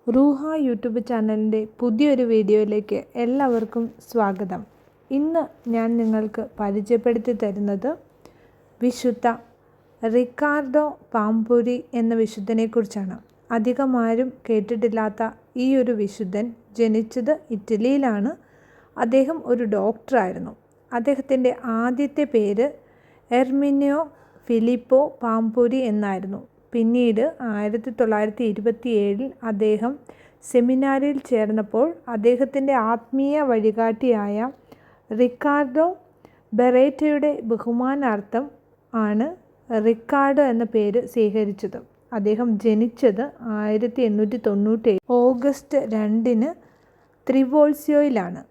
റൂഹ യൂട്യൂബ് ചാനലിൻ്റെ പുതിയൊരു വീഡിയോയിലേക്ക് എല്ലാവർക്കും സ്വാഗതം. ഇന്ന് ഞാൻ നിങ്ങൾക്ക് പരിചയപ്പെടുത്തി തരുന്നത് വിശുദ്ധ റിക്കാർഡോ പാംപൂരി എന്ന വിശുദ്ധനെക്കുറിച്ചാണ്. അധികമാരും കേട്ടിട്ടില്ലാത്ത ഈ ഒരു വിശുദ്ധൻ ജനിച്ചത് ഇറ്റലിയിലാണ്. അദ്ദേഹം ഒരു ഡോക്ടറായിരുന്നു. അദ്ദേഹത്തിൻ്റെ ആദ്യത്തെ പേര് എർമിനിയോ ഫിലിപ്പോ പാംപൂരി എന്നായിരുന്നു. പിന്നീട് 1927 അദ്ദേഹം സെമിനാരിയിൽ ചേർന്നപ്പോൾ അദ്ദേഹത്തിൻ്റെ ആത്മീയ വഴികാട്ടിയായ റിക്കാർഡോ ബെറേറ്റയുടെ ബഹുമാനാർത്ഥം ആണ് റിക്കാർഡോ എന്ന പേര് സ്വീകരിച്ചത്. അദ്ദേഹം ജനിച്ചത് 1897 ഓഗസ്റ്റ് 2 ത്രിവോൾസിയോയിലാണ്.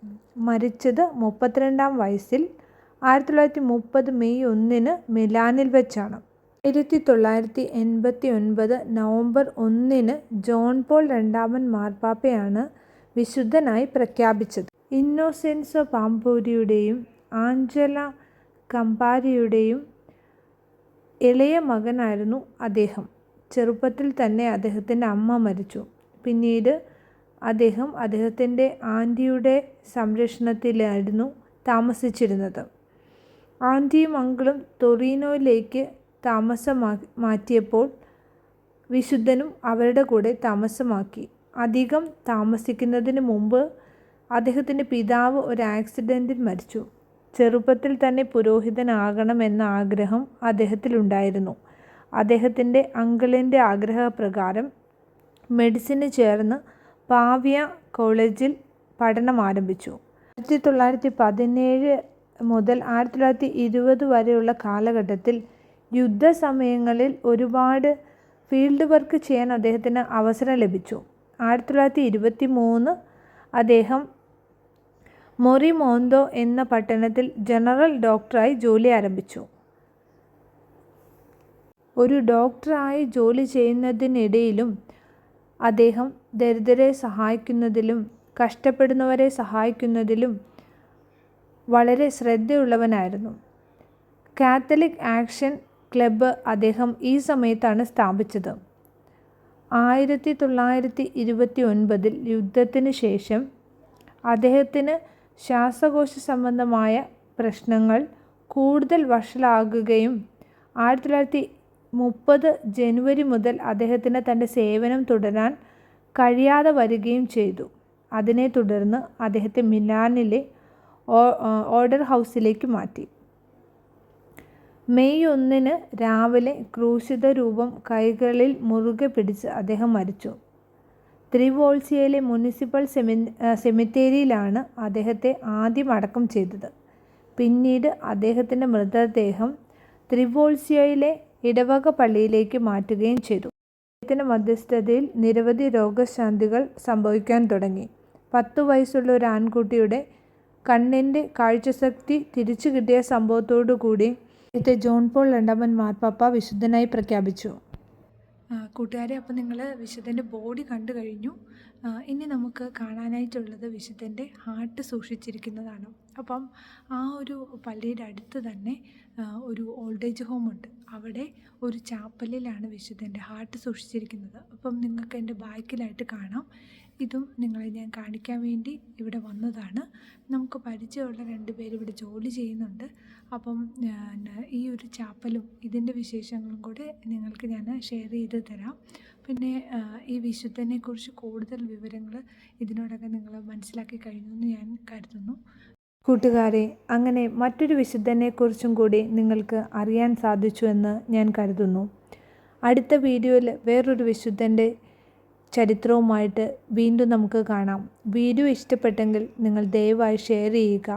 മരിച്ചത് 32-ാം വയസ്സിൽ 1930 മെയ് 1 മിലാനിൽ വെച്ചാണ്. 1989 നവംബർ 1 ജോൺ പോൾ രണ്ടാമൻ മാർപ്പാപ്പയാണ് വിശുദ്ധനായി പ്രഖ്യാപിച്ചത്. ഇന്നോസെൻസോ പാംപൂരിയുടെയും ആഞ്ചല കമ്പാരിയുടെയും ഇളയ മകനായിരുന്നു അദ്ദേഹം. ചെറുപ്പത്തിൽ തന്നെ അദ്ദേഹത്തിൻ്റെ അമ്മ മരിച്ചു. പിന്നീട് അദ്ദേഹം അദ്ദേഹത്തിൻ്റെ ആൻറ്റിയുടെ സംരക്ഷണത്തിലായിരുന്നു താമസിച്ചിരുന്നത്. ആൻറ്റിയും അങ്കിളും ടൊറീനോയിലേക്ക് താമസം മാറ്റിയപ്പോൾ വിശുദ്ധനും അവരുടെ കൂടെ താമസമാക്കി. അധികം താമസിക്കുന്നതിന് മുമ്പ് അദ്ദേഹത്തിൻ്റെ പിതാവ് ഒരു ആക്സിഡൻറ്റിൽ മരിച്ചു. ചെറുപ്പത്തിൽ തന്നെ പുരോഹിതനാകണമെന്ന ആഗ്രഹം അദ്ദേഹത്തിലുണ്ടായിരുന്നു. അദ്ദേഹത്തിൻ്റെ അങ്കിളിൻ്റെ ആഗ്രഹപ്രകാരം മെഡിസിന് ചേർന്ന് പാവിയ കോളേജിൽ പഠനം ആരംഭിച്ചു. 1917 മുതൽ 1920 വരെയുള്ള കാലഘട്ടത്തിൽ യുദ്ധസമയങ്ങളിൽ ഒരുപാട് ഫീൽഡ് വർക്ക് ചെയ്യാൻ അദ്ദേഹത്തിന് അവസരം ലഭിച്ചു. 1923 അദ്ദേഹം മൊറിമോന്തോ എന്ന പട്ടണത്തിൽ ജനറൽ ഡോക്ടറായി ജോലി ആരംഭിച്ചു. ഒരു ഡോക്ടറായി ജോലി ചെയ്യുന്നതിനിടയിലും അദ്ദേഹം ദരിദ്രരെ സഹായിക്കുന്നതിലും കഷ്ടപ്പെടുന്നവരെ സഹായിക്കുന്നതിലും വളരെ ശ്രദ്ധയുള്ളവനായിരുന്നു. കാത്തലിക് ആക്ഷൻ ക്ലബ്ബ് അദ്ദേഹം ഈ സമയത്താണ് സ്ഥാപിച്ചത്. 1929 യുദ്ധത്തിന് ശേഷം അദ്ദേഹത്തിന് ശ്വാസകോശ സംബന്ധമായ പ്രശ്നങ്ങൾ കൂടുതൽ വഷളാകുകയും 1930 ജനുവരി മുതൽ അദ്ദേഹത്തിന് തൻ്റെ സേവനം തുടരാൻ കഴിയാതെ വരികയും ചെയ്തു. അതിനെ തുടർന്ന് അദ്ദേഹത്തെ മിലാനിലെ ഓർഡർ ഹൗസിലേക്ക് മാറ്റി. മെയ് 1 രാവിലെ ക്രൂശിത രൂപം കൈകളിൽ മുറുകെ പിടിച്ച് അദ്ദേഹം മരിച്ചു. ത്രിവോൾസിയയിലെ മുനിസിപ്പൽ സെമിത്തേരിയിലാണ് അദ്ദേഹത്തെ ആദ്യം അടക്കം ചെയ്തത്. പിന്നീട് അദ്ദേഹത്തിൻ്റെ മൃതദേഹം ത്രിവോൾസിയയിലെ ഇടവക പള്ളിയിലേക്ക് മാറ്റുകയും ചെയ്തു. അദ്ദേഹത്തിൻ്റെ മധ്യസ്ഥതയിൽ നിരവധി രോഗശാന്തികൾ സംഭവിക്കാൻ തുടങ്ങി. 10 വയസ്സുള്ള ഒരു ആൺകുട്ടിയുടെ കണ്ണിൻ്റെ കാഴ്ചശക്തി തിരിച്ചു കിട്ടിയ സംഭവത്തോടുകൂടി ജോൺ പോൾ രണ്ടാമൻ മാർപ്പാപ്പ വിശുദ്ധനായി പ്രഖ്യാപിച്ചു. കൂട്ടുകാരെ, അപ്പോൾ നിങ്ങൾ വിശുദ്ധൻ്റെ ബോഡി കണ്ടു കഴിഞ്ഞു. ഇനി നമുക്ക് കാണാനായിട്ടുള്ളത് വിശുദ്ധൻ്റെ ഹാർട്ട് സൂക്ഷിച്ചിരിക്കുന്നതാണ്. അപ്പം ആ ഒരു പള്ളിയുടെ അടുത്ത് തന്നെ ഒരു ഓൾഡ് ഏജ് ഹോമുണ്ട്. അവിടെ ഒരു ചാപ്പലിലാണ് വിശുദ്ധൻ്റെ ഹാർട്ട് സൂക്ഷിച്ചിരിക്കുന്നത്. അപ്പം നിങ്ങൾക്ക് എൻ്റെ ബാക്കിലായിട്ട് കാണാം. ഇതും നിങ്ങളെ ഞാൻ കാണിക്കാൻ വേണ്ടി ഇവിടെ വന്നതാണ്. നമുക്ക് പരിചയമുള്ള 2 പേര് ഇവിടെ ജോലി ചെയ്യുന്നുണ്ട്. അപ്പം ഈ ഒരു ചാപ്പലും ഇതിൻ്റെ വിശേഷങ്ങളും കൂടെ നിങ്ങൾക്ക് ഞാൻ ഷെയർ ചെയ്ത് തരാം. പിന്നെ ഈ വിശുദ്ധനെക്കുറിച്ച് കൂടുതൽ വിവരങ്ങൾ ഇതിനോടൊക്കെ നിങ്ങൾ മനസ്സിലാക്കി കഴിഞ്ഞു എന്ന് ഞാൻ കരുതുന്നു. കൂട്ടുകാരെ, അങ്ങനെ മറ്റൊരു വിശുദ്ധനെക്കുറിച്ചും കൂടി നിങ്ങൾക്ക് അറിയാൻ സാധിച്ചു എന്ന് ഞാൻ കരുതുന്നു. അടുത്ത വീഡിയോയിൽ വേറൊരു വിശുദ്ധൻ്റെ ചരിത്രവുമായിട്ട് വീണ്ടും നമുക്ക് കാണാം. വീഡിയോ ഇഷ്ടപ്പെട്ടെങ്കിൽ നിങ്ങൾ ദയവായി ഷെയർ ചെയ്യുക.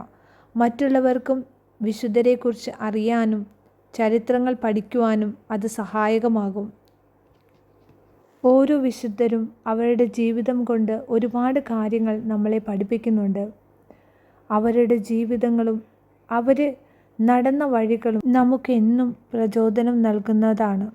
മറ്റുള്ളവർക്കും വിശുദ്ധരെക്കുറിച്ച് അറിയാനും ചരിത്രങ്ങൾ പഠിക്കുവാനും അത് സഹായകമാകും. ഓരോ വിശുദ്ധരും അവരുടെ ജീവിതം കൊണ്ട് ഒരുപാട് കാര്യങ്ങൾ നമ്മളെ പഠിപ്പിക്കുന്നുണ്ട്. അവരുടെ ജീവിതങ്ങളും അവർ നടന്ന വഴികളും നമുക്കെന്നും പ്രചോദനം നൽകുന്നതാണ്.